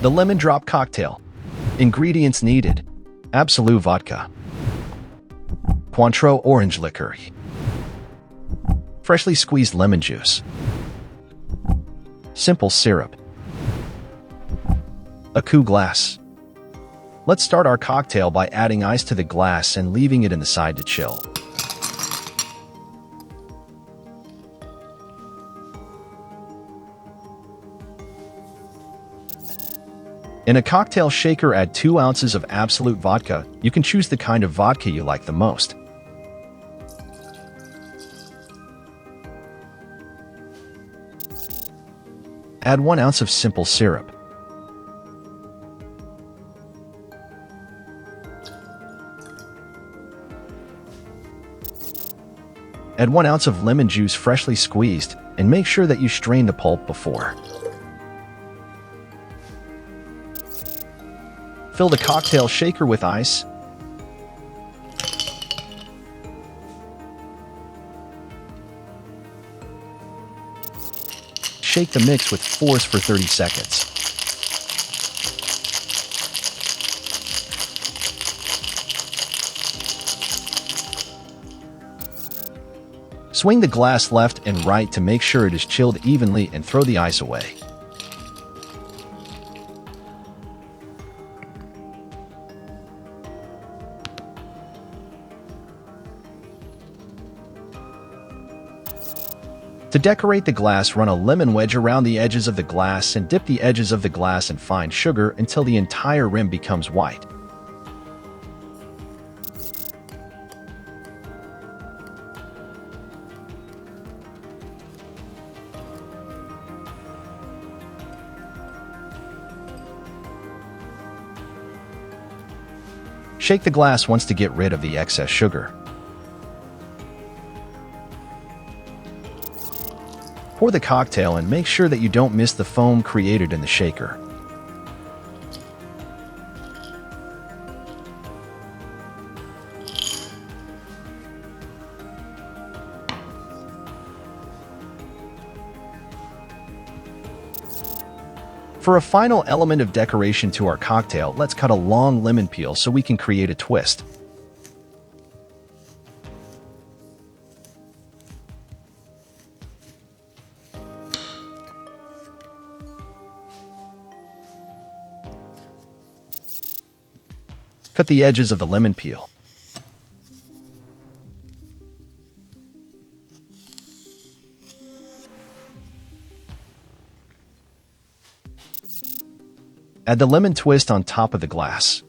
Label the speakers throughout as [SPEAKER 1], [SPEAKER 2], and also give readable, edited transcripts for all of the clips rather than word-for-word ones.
[SPEAKER 1] The lemon drop cocktail. Ingredients needed: Absolute vodka, Cointreau orange liqueur, freshly squeezed lemon juice, simple syrup, a cool glass. Let's start our cocktail by adding ice to the glass and leaving it in the side to chill. In a cocktail shaker, add 2 ounces of Absolute vodka. You can choose the kind of vodka you like the most. Add 1 ounce of simple syrup. Add 1 ounce of lemon juice freshly squeezed, and make sure that you strain the pulp before. Fill the cocktail shaker with ice. Shake the mix with force for 30 seconds. Swing the glass left and right to make sure it is chilled evenly and throw the ice away. To decorate the glass, run a lemon wedge around the edges of the glass and dip the edges of the glass in fine sugar until the entire rim becomes white. Shake the glass once to get rid of the excess sugar. Pour the cocktail and make sure that you don't miss the foam created in the shaker. For a final element of decoration to our cocktail, let's cut a long lemon peel so we can create a twist. Cut the edges of the lemon peel. Add the lemon twist on top of the glass.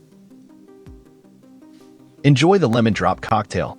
[SPEAKER 1] Enjoy the lemon drop cocktail.